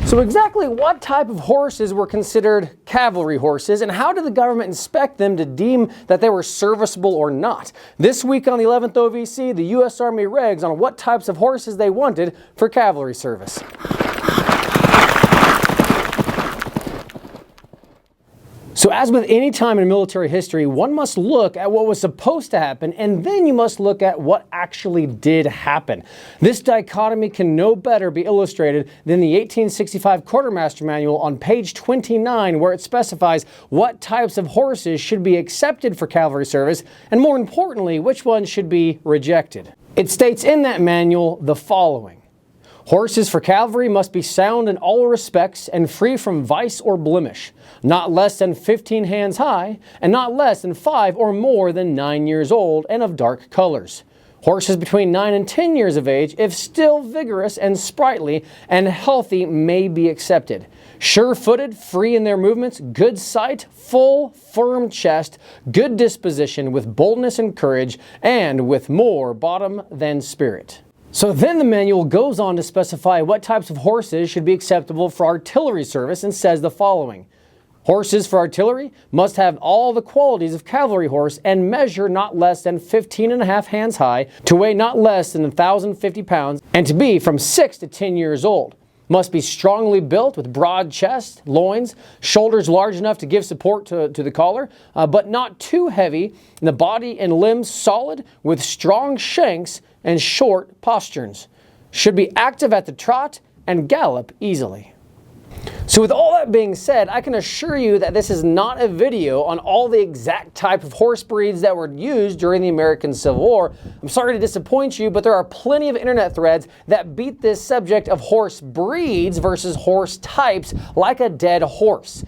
So exactly what type of horses were considered cavalry horses, and how did the government inspect them to deem that they were serviceable or not? This week on the 11th OVC, the U.S. Army regs on what types of horses they wanted for cavalry service. So as with any time in military history, one must look at what was supposed to happen, and then you must look at what actually did happen. This dichotomy can no better be illustrated than the 1865 Quartermaster Manual on page 29, where it specifies what types of horses should be accepted for cavalry service, and more importantly, which ones should be rejected. It states in that manual the following: horses for cavalry must be sound in all respects and free from vice or blemish, not less than 15 hands high, and not less than 5 or more than 9 years old, and of dark colors. Horses between 9 and 10 years of age, if still vigorous and sprightly and healthy, may be accepted. Sure-footed, free in their movements, good sight, full, firm chest, good disposition, with boldness and courage, and with more bottom than spirit. So then the manual goes on to specify what types of horses should be acceptable for artillery service, and says the following: horses for artillery must have all the qualities of cavalry horse and measure not less than 15.5 hands high, to weigh not less than 1,050 pounds, and to be from 6 to 10 years old. Must be strongly built with broad chest, loins, shoulders large enough to give support to the collar, but not too heavy, and the body and limbs solid, with strong shanks and short posterns. Should be active at the trot and gallop easily. So with all that being said, I can assure you that this is not a video on all the exact type of horse breeds that were used during the American Civil War. I'm sorry to disappoint you, but there are plenty of internet threads that beat this subject of horse breeds versus horse types like a dead horse.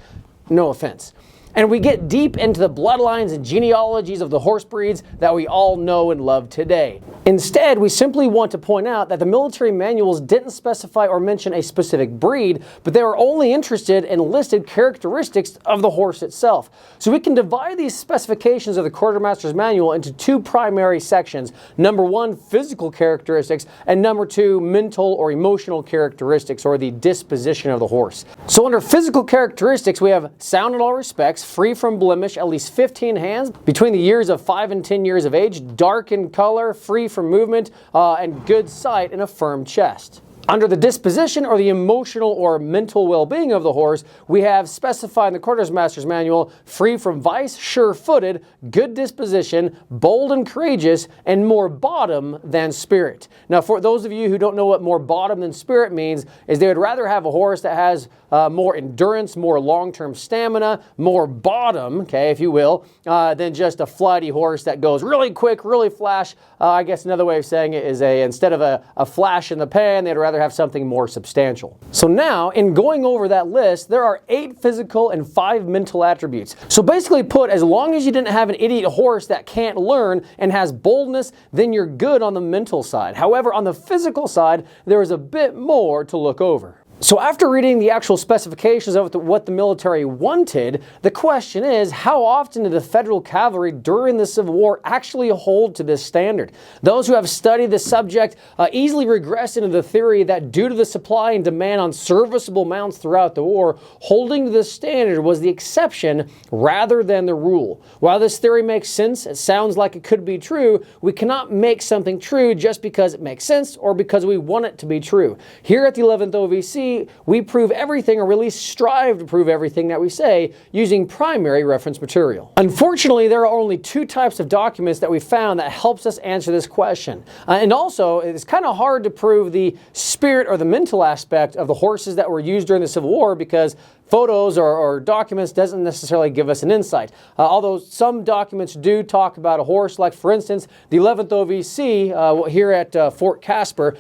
No offense. And we get deep into the bloodlines and genealogies of the horse breeds that we all know and love today. Instead, we simply want to point out that the military manuals didn't specify or mention a specific breed, but they were only interested in listed characteristics of the horse itself. So we can divide these specifications of the Quartermaster's Manual into two primary sections. Number one, physical characteristics, and number two, mental or emotional characteristics, or the disposition of the horse. So under physical characteristics, we have sound in all respects, free from blemish, at least 15 hands, between the years of 5 and 10 years of age, dark in color, free from movement, and good sight, and a firm chest. Under the disposition or the emotional or mental well-being of the horse, we have specified in the Quartermaster's Manual: free from vice, sure-footed, good disposition, bold and courageous, and more bottom than spirit. Now, for those of you who don't know what more bottom than spirit means, is they would rather have a horse that has more endurance, more long-term stamina, more bottom, okay, if you will, than just a flighty horse that goes really quick, really flash. I guess another way of saying it is instead of a flash in the pan, they'd rather have something more substantial. So now, in going over that list, there are 8 physical and 5 mental attributes. So basically put, as long as you didn't have an idiot horse that can't learn and has boldness, then you're good on the mental side. However, on the physical side, there is a bit more to look over. So after reading the actual specifications of what the military wanted, the question is, how often did the Federal Cavalry during the Civil War actually hold to this standard? Those who have studied the subject easily regress into the theory that due to the supply and demand on serviceable mounts throughout the war, holding to this standard was the exception rather than the rule. While this theory makes sense, it sounds like it could be true, we cannot make something true just because it makes sense or because we want it to be true. Here at the 11th OVC, we prove everything, or at least strive to prove everything that we say, using primary reference material. Unfortunately, there are only 2 types of documents that we found that helps us answer this question. And also, it's kind of hard to prove the spirit or the mental aspect of the horses that were used during the Civil War, because photos or documents doesn't necessarily give us an insight. Although some documents do talk about a horse, like for instance, the 11th OVC here at Fort Casper,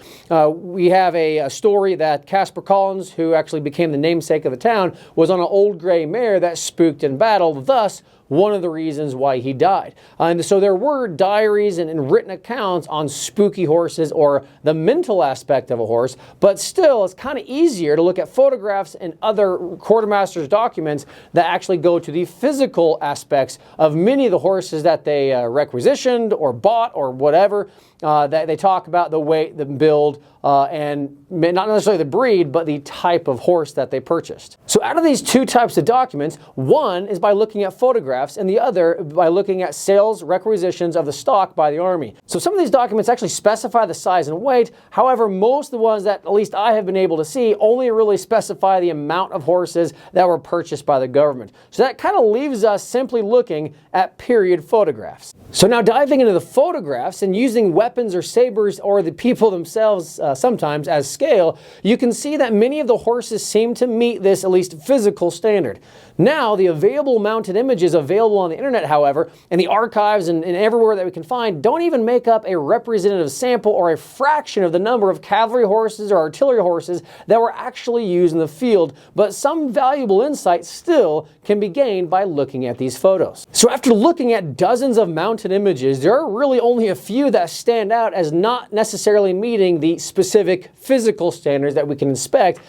we have a story that Casper Collins, who actually became the namesake of the town, was on an old gray mare that spooked in battle, thus one of the reasons why he died. And so there were diaries and written accounts on spooky horses or the mental aspect of a horse, but still it's kind of easier to look at photographs and other quartermaster's documents that actually go to the physical aspects of many of the horses that they requisitioned or bought or whatever. that they talk about the weight, the build, and not necessarily the breed, but the type of horse that they purchased. So out of these two types of documents, one is by looking at photographs and the other by looking at sales requisitions of the stock by the Army. So some of these documents actually specify the size and weight. However, most of the ones that at least I have been able to see only really specify the amount of horses that were purchased by the government. So that kind of leaves us simply looking at period photographs. So now diving into the photographs and using weapons or sabers or the people themselves sometimes as scale, you can see that many of the horses seem to meet this at least physical standard. Now, the available mounted images available on the internet, however, and the archives and everywhere that we can find, don't even make up a representative sample or a fraction of the number of cavalry horses or artillery horses that were actually used in the field, but some valuable insight still can be gained by looking at these photos. So after looking at dozens of mounted images, there are really only a few that stand out as not necessarily meeting the specific physical standards that we can inspect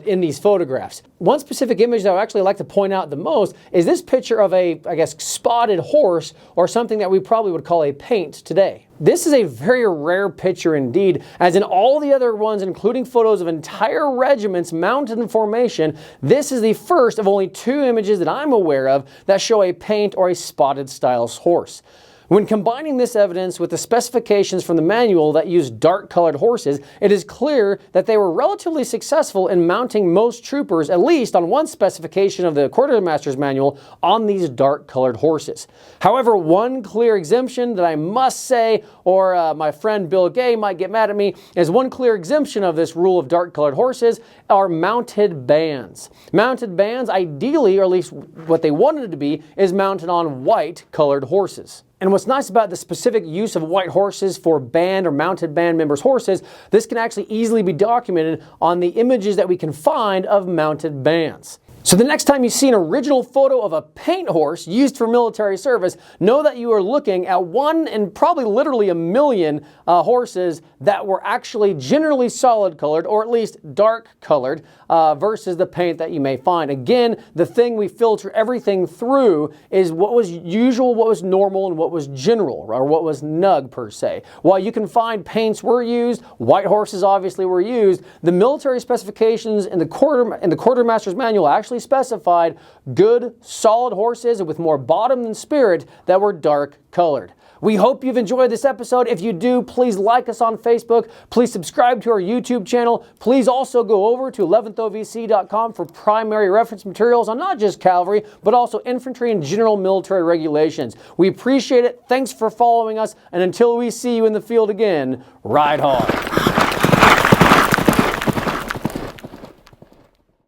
in these photographs. One specific image that I would actually like to point out the most is this picture of a, I guess, spotted horse, or something that we probably would call a paint today. This is a very rare picture indeed, as in all the other ones, including photos of entire regiments mounted in formation, this is the first of only two images that I'm aware of that show a paint or a spotted styles horse. When combining this evidence with the specifications from the manual that use dark-colored horses, it is clear that they were relatively successful in mounting most troopers, at least on one specification of the quartermaster's manual, on these dark-colored horses. However, one clear exemption that I must say, or my friend Bill Gay might get mad at me, is one clear exemption of this rule of dark-colored horses are mounted bands. Mounted bands, ideally, or at least what they wanted to be, is mounted on white-colored horses. And what's nice about the specific use of white horses for band or mounted band members' horses, this can actually easily be documented on the images that we can find of mounted bands. So the next time you see an original photo of a paint horse used for military service, know that you are looking at one in probably literally a million horses that were actually generally solid colored, or at least dark colored, versus the paint that you may find. Again, the thing we filter everything through is what was usual, what was normal, and what was general, or what was NUG per se. While you can find paints were used, white horses obviously were used, the military specifications in the quartermaster's manual actually specified good, solid horses with more bottom than spirit that were dark colored. We hope you've enjoyed this episode. If you do, please like us on Facebook. Please subscribe to our YouTube channel. Please also go over to 11thovc.com for primary reference materials on not just cavalry, but also infantry and general military regulations. We appreciate it. Thanks for following us. And until we see you in the field again, ride hard.